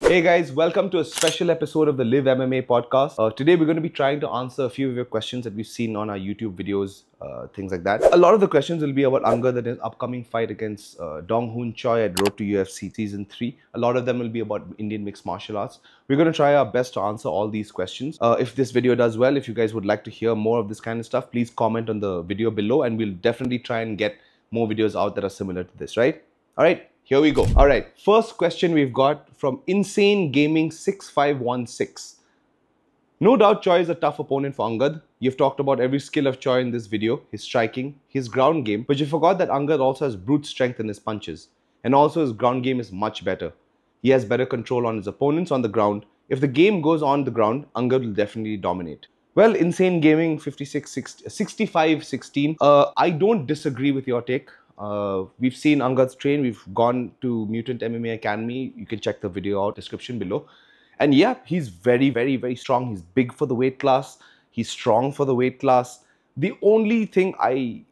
Hey guys, welcome to a special episode of the Liv MMA Podcast. Today we're going to be trying to answer a few of your questions that we've seen on our YouTube videos, things like that. A lot of the questions will be about Angad and his upcoming fight against Dong Hoon Choi at Road to UFC Season 3. A lot of them will be about Indian mixed martial arts. We're going to try our best to answer all these questions. If this video does well, if you guys would like to hear more of this kind of stuff, please comment on the video below and we'll definitely try and get more videos out that are similar to this, right? Alright, here we go. Alright, first question we've got from Insane Gaming 6516. No doubt Choi is a tough opponent for Angad. You've talked about every skill of Choi in this video, his striking, his ground game, but you forgot that Angad also has brute strength in his punches. And also his ground game is much better. He has better control on his opponents on the ground. If the game goes on the ground, Angad will definitely dominate. Well, Insane Gaming 6516, I don't disagree with your take. We've seen Angad's train. We've gone to Mutant MMA Academy. You can check the video out, description below. And yeah, he's very, very, very strong. He's big for the weight class. He's strong for the weight class. The only thing I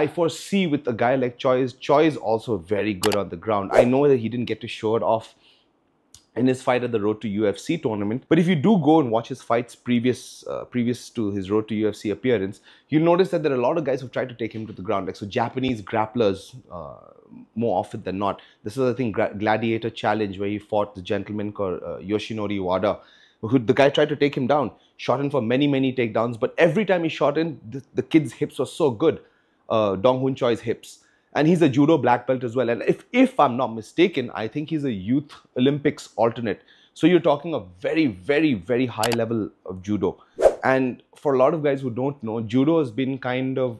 foresee with a guy like Choi is also very good on the ground. I know that he didn't get to show it off in his fight at the Road to UFC tournament. But if you do go and watch his fights previous to his Road to UFC appearance, you'll notice that there are a lot of guys who've tried to take him to the ground. Like, so Japanese grapplers, more often than not. This is, I think, Gladiator Challenge, where he fought the gentleman called Yoshinori Wada. The guy tried to take him down, shot in for many, many takedowns. But every time he shot in, the kid's hips were so good, Dong Hoon Choi's hips. And he's a judo black belt as well. And if I'm not mistaken, I think he's a youth Olympics alternate. So you're talking a very, very, very high level of judo. And for a lot of guys who don't know, judo has been kind of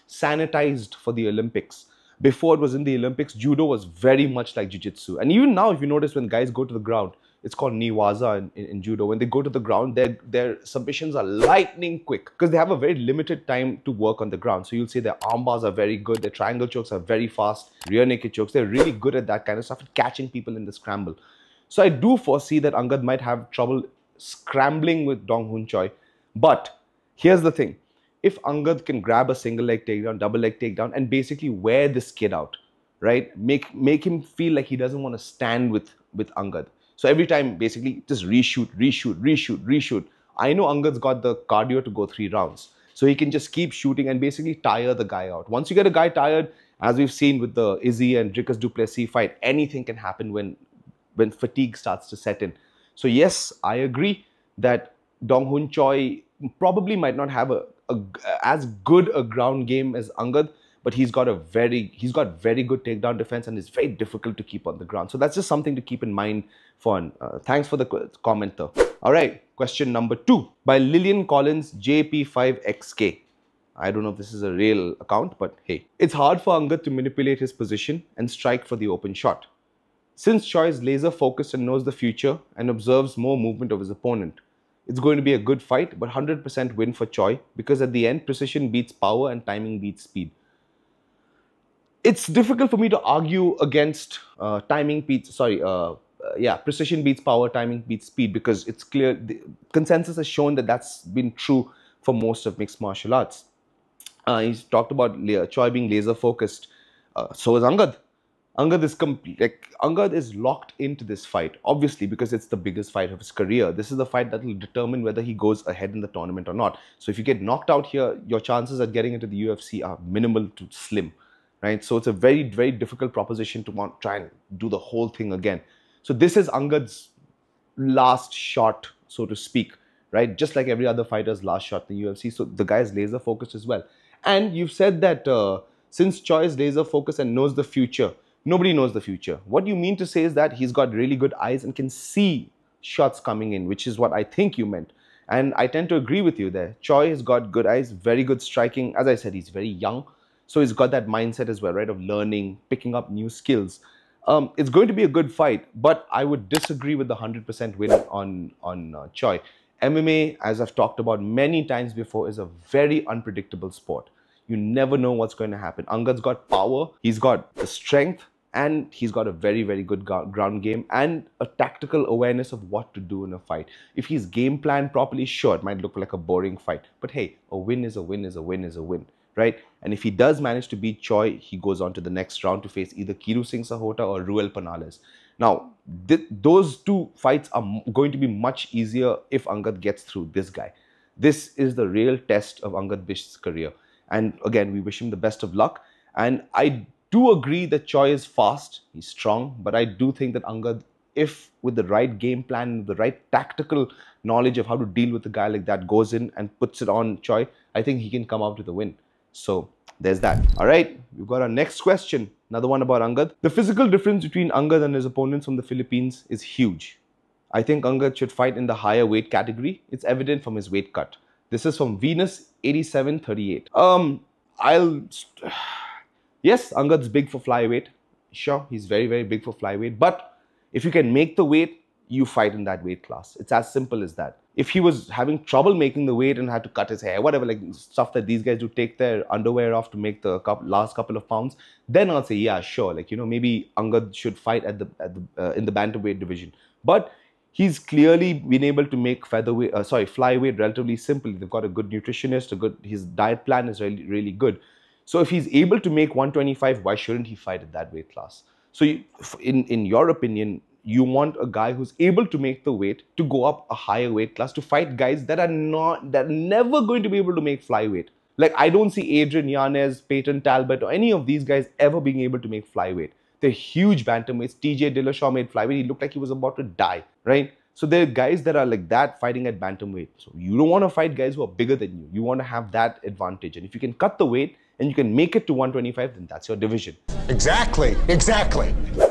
sanitized for the Olympics. Before it was in the Olympics, judo was very much like Jiu-Jitsu. And even now, if you notice, when guys go to the ground, it's called niwaza in judo. When they go to the ground, their submissions are lightning quick because they have a very limited time to work on the ground. So you'll see their arm bars are very good, their triangle chokes are very fast, rear naked chokes. They're really good at that kind of stuff, catching people in the scramble. So I do foresee that Angad might have trouble scrambling with Dong Hoon Choi. But here's the thing. If Angad can grab a single leg takedown, double leg takedown, and basically wear this kid out, right? Make him feel like he doesn't want to stand with Angad. So every time, basically, just reshoot, reshoot, reshoot, reshoot. I know Angad's got the cardio to go 3 rounds. So he can just keep shooting and basically tire the guy out. Once you get a guy tired, as we've seen with the Izzy and Dricus du Plessis fight, anything can happen when fatigue starts to set in. So yes, I agree that Dong Hoon Choi probably might not have as good a ground game as Angad, but he's got very good takedown defense and is very difficult to keep on the ground. So that's just something to keep in mind for. Thanks for the comment though. All right, question number 2 by Lillian Collins JP5XK. I don't know if this is a real account, but hey. It's hard for Angad to manipulate his position and strike for the open shot. Since Choi is laser focused and knows the future and observes more movement of his opponent, it's going to be a good fight, but 100% win for Choi because at the end, precision beats power and timing beats speed. It's difficult for me to argue against precision beats power, timing beats speed, because it's clear, the consensus has shown that that's been true for most of mixed martial arts. He's talked about Choi being laser focused. So is Angad. Angad is locked into this fight, obviously, because it's the biggest fight of his career. This is the fight that will determine whether he goes ahead in the tournament or not. So if you get knocked out here, your chances of getting into the UFC are minimal to slim. Right? So it's a very, very difficult proposition to try and do the whole thing again. So this is Angad's last shot, so to speak, right? Just like every other fighter's last shot in the UFC. So the guy is laser focused as well. And you've said that since Choi is laser focused and knows the future, nobody knows the future. What you mean to say is that he's got really good eyes and can see shots coming in, which is what I think you meant. And I tend to agree with you there. Choi has got good eyes, very good striking. As I said, he's very young. So he's got that mindset as well, right, of learning, picking up new skills. It's going to be a good fight, but I would disagree with the 100% win on Choi. MMA, as I've talked about many times before, is a very unpredictable sport. You never know what's going to happen. Angad's got power, he's got the strength, and he's got a very, very good ground game and a tactical awareness of what to do in a fight. If he's game planned properly, sure, it might look like a boring fight. But hey, a win is a win is a win is a win. Right? And if he does manage to beat Choi, he goes on to the next round to face either Kiru Singh Sahota or Ruel Panales. Now, those two fights are going to be much easier if Angad gets through this guy. This is the real test of Angad Bisht's career. And again, we wish him the best of luck. And I do agree that Choi is fast, he's strong, but I do think that Angad, if with the right game plan, the right tactical knowledge of how to deal with a guy like that, goes in and puts it on Choi, I think he can come out with a win. So there's that. All right, we've got our next question. Another one about Angad. The physical difference between Angad and his opponents from the Philippines is huge. I think Angad should fight in the higher weight category. It's evident from his weight cut. This is from Venus 8738. Yes, Angad's big for flyweight. Sure, he's very, very big for flyweight. But if you can make the weight, you fight in that weight class. It's as simple as that. If he was having trouble making the weight and had to cut his hair, whatever, like stuff that these guys do, take their underwear off to make the last couple of pounds, then I'll say, yeah, sure. Like, maybe Angad should fight in the bantamweight division. But he's clearly been able to make flyweight relatively simple. They've got a good nutritionist, his diet plan is really, really good. So if he's able to make 125, why shouldn't he fight at that weight class? So in your opinion, you want a guy who's able to make the weight to go up a higher weight class to fight guys that are never going to be able to make flyweight. Like, I don't see Adrian Yanez, Peyton Talbot, or any of these guys ever being able to make flyweight. They're huge bantamweights. TJ Dillashaw made flyweight. He looked like he was about to die, right? So there are guys that are like that fighting at bantamweight. So you don't want to fight guys who are bigger than you. You want to have that advantage. And if you can cut the weight and you can make it to 125, then that's your division. Exactly.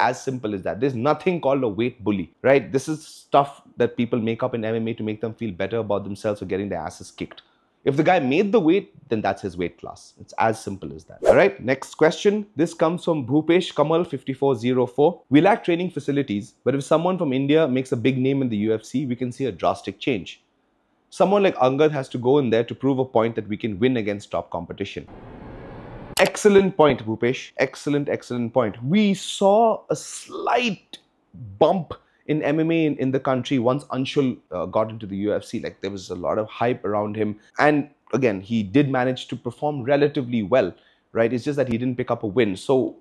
As simple as that. There's nothing called a weight bully, right? This is stuff that people make up in MMA to make them feel better about themselves for getting their asses kicked. If the guy made the weight, then that's his weight class. It's as simple as that. All right, next question. This comes from Bhupesh Kamal 5404. We lack training facilities, but if someone from India makes a big name in the UFC, we can see a drastic change. Someone like Angad has to go in there to prove a point that we can win against top competition. Excellent point, Bhupesh. Excellent point. We saw a slight bump in MMA in the country once Anshul got into the UFC. Like, there was a lot of hype around him. And again, he did manage to perform relatively well, right? It's just that he didn't pick up a win. So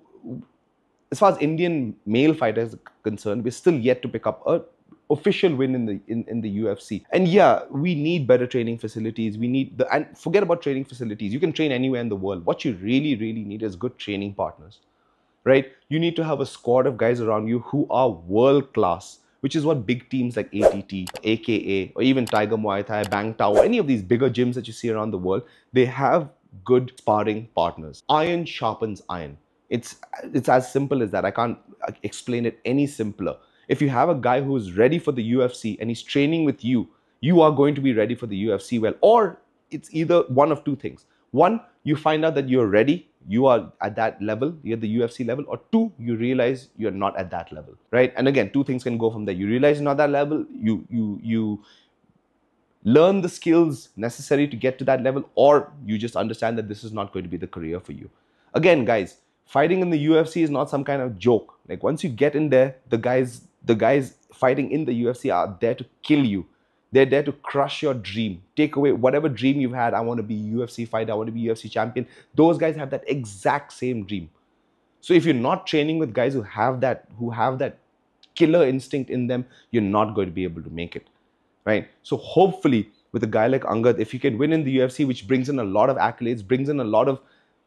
as far as Indian male fighters are concerned, we're still yet to pick up a official win in the UFC. And yeah, we need better training facilities. And forget about training facilities. You can train anywhere in the world. What you really need is good training partners, right? You need to have a squad of guys around you who are world class, which is what big teams like ATT, AKA, or even Tiger Muay Thai, Bang Tao, any of these bigger gyms that you see around the world, they have good sparring partners. Iron sharpens iron. It's as simple as that. I can't explain it any simpler. If you have a guy who's ready for the UFC and he's training with you, you are going to be ready for the UFC well. Or it's either one of two things. One, you find out that you're ready, you are at that level, you're at the UFC level. Or two, you realize you're not at that level, right? And again, two things can go from there. You realize you're not at that level, you learn the skills necessary to get to that level, or you just understand that this is not going to be the career for you. Again, guys, fighting in the UFC is not some kind of joke. Like, once you get in there, the guys fighting in the UFC are there to kill you. They're there to crush your dream, take away whatever dream you've had. I want to be UFC fighter, I want to be UFC champion. Those guys have that exact same dream. So if you're not training with guys who have that killer instinct in them, you're not going to be able to make it, right? So hopefully with a guy like Angad, if he can win in the UFC, which brings in a lot of accolades, brings in a lot of,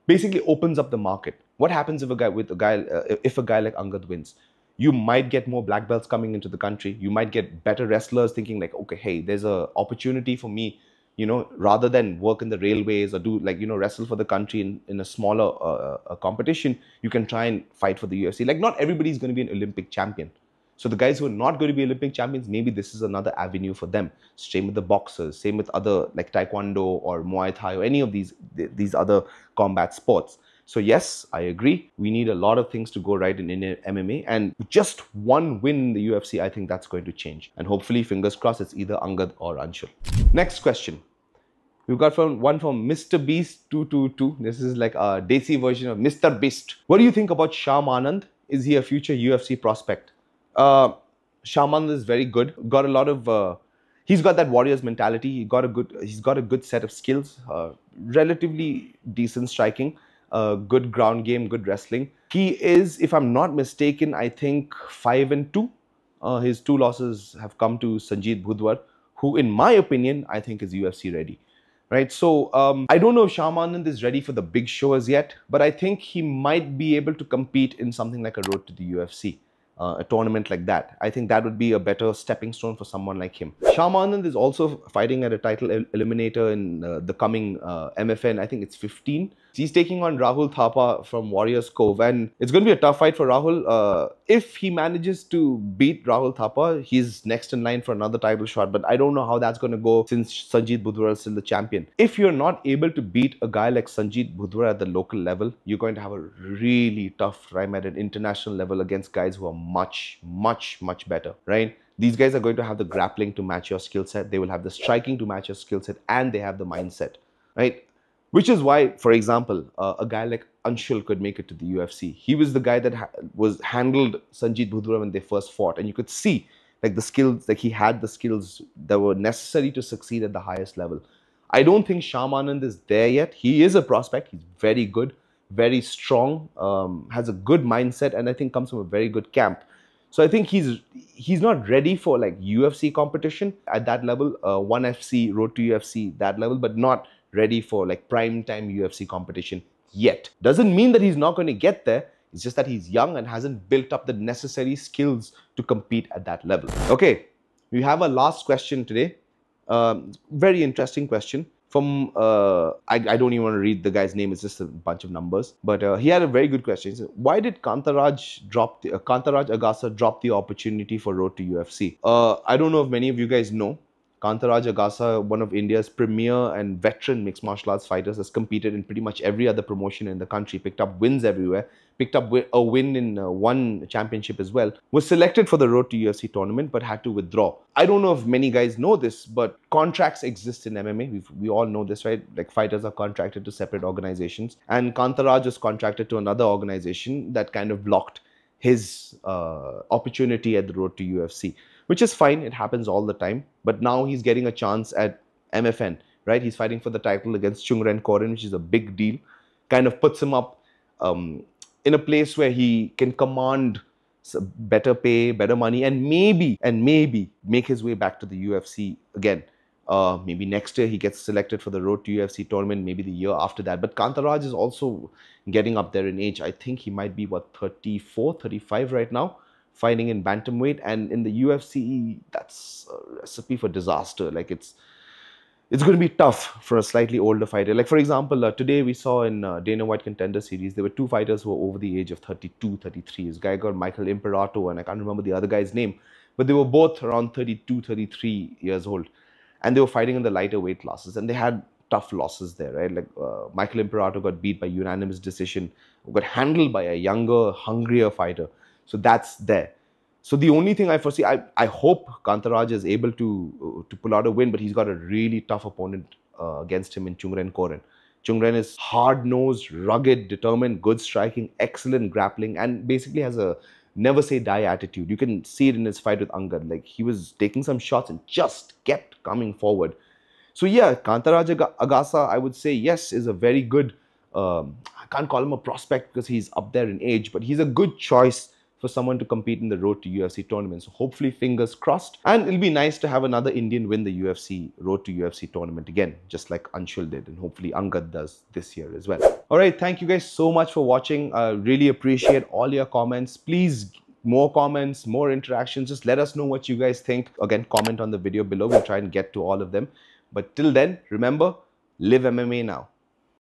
basically opens up the market. What happens if a guy like Angad wins? You might get more black belts coming into the country. You might get better wrestlers thinking like, okay, hey, there's an opportunity for me, rather than work in the railways or do wrestle for the country in a smaller competition, you can try and fight for the UFC. Like, not everybody's going to be an Olympic champion. So the guys who are not going to be Olympic champions, maybe this is another avenue for them. Same with the boxers, same with other like Taekwondo or Muay Thai or any of these other combat sports. So yes, I agree. We need a lot of things to go right in MMA, and just one win in the UFC, I think that's going to change. And hopefully, fingers crossed, it's either Angad or Anshul. Next question. We've got one from Mr. Beast 222. This is like a Desi version of Mr. Beast. What do you think about Shyamanad? Is he a future UFC prospect? Shyamanad is very good. Got a lot of he's got that warrior's mentality. He's got a good set of skills. Relatively decent striking. Good ground game, good wrestling. He is, if I'm not mistaken, I think 5-2. His 2 losses have come to Sanjeet Bhudwar, who, in my opinion, I think is UFC ready. Right, so I don't know if Shyamanad is ready for the big show as yet, but I think he might be able to compete in something like a Road to the UFC. A tournament like that. I think that would be a better stepping stone for someone like him. Shyamanad is also fighting at a title eliminator in the coming MFN. I think it's 15. He's taking on Rahul Thapa from Warriors Cove, and it's going to be a tough fight for Rahul. If he manages to beat Rahul Thapa, he's next in line for another title shot, but I don't know how that's going to go since Sanjeet Bhudwar is still the champion. If you're not able to beat a guy like Sanjeet Bhudwar at the local level, you're going to have a really tough time at an international level against guys who are much better, right? These guys are going to have the grappling to match your skill set. They will have the striking to match your skill set, and they have the mindset, right? Which is why, for example, a guy like Anshul could make it to the UFC. He was the guy that handled Sanjeet Bhudwar when they first fought, and you could see like the skills, like he had the skills that were necessary to succeed at the highest level. I don't think Shyamanad is there yet. He is a prospect. He's very good, very strong, has a good mindset, and I think comes from a very good camp. So I think he's not ready for like UFC competition at that level, 1FC, Road to UFC, that level, but not ready for like prime time UFC competition yet. Doesn't mean that he's not going to get there. It's just that he's young and hasn't built up the necessary skills to compete at that level. Okay, we have a last question today. Very interesting question from, I don't even want to read the guy's name. It's just a bunch of numbers. But he had a very good question. He said, why did Kantharaj Agasa drop the opportunity for Road to UFC? I don't know if many of you guys know. Kantharaj Agasa, one of India's premier and veteran mixed martial arts fighters, has competed in pretty much every other promotion in the country, picked up wins everywhere, picked up a win in one championship as well, was selected for the Road to UFC tournament but had to withdraw. I don't know if many guys know this, but contracts exist in MMA. We all know this, right? Like fighters are contracted to separate organizations, and Kantharaj was contracted to another organization that kind of blocked his opportunity at the Road to UFC. Which is fine, it happens all the time. But now he's getting a chance at MFN, right? He's fighting for the title against Chungren Koren, which is a big deal. Kind of puts him up in a place where he can command better pay, better money, and maybe make his way back to the UFC again. Maybe next year he gets selected for the Road to UFC tournament, maybe the year after that. But Kantharaj is also getting up there in age. I think he might be, what, 34, 35 right now, fighting in bantamweight. And in the UFC, that's a recipe for disaster. Like it's going to be tough for a slightly older fighter. Like for example, today we saw in Dana White Contender Series, there were 2 fighters who were over the age of 32, 33. This guy got Michael Imperato, and I can't remember the other guy's name, but they were both around 32, 33 years old. And they were fighting in the lighter weight classes, and they had tough losses there, right? Like Michael Imperato got beat by unanimous decision, got handled by a younger, hungrier fighter. So that's there. So the only thing I foresee, I hope Kantharaj is able to pull out a win, but he's got a really tough opponent against him in Chungren Koren. Chungren is hard-nosed, rugged, determined, good striking, excellent grappling, and basically has a never say die attitude. You can see it in his fight with Angad. Like he was taking some shots and just kept coming forward. So yeah, Kantharaj Agasa, I would say yes, is a very good, I can't call him a prospect because he's up there in age, but he's a good choice for someone to compete in the Road to UFC tournament. So hopefully, fingers crossed. And it'll be nice to have another Indian win the UFC Road to UFC tournament again, just like Anshul did. And hopefully Angad does this year as well. All right, thank you guys so much for watching. I really appreciate all your comments. Please, more comments, more interactions. Just let us know what you guys think. Again, comment on the video below. We'll try and get to all of them. But till then, remember, live MMA now.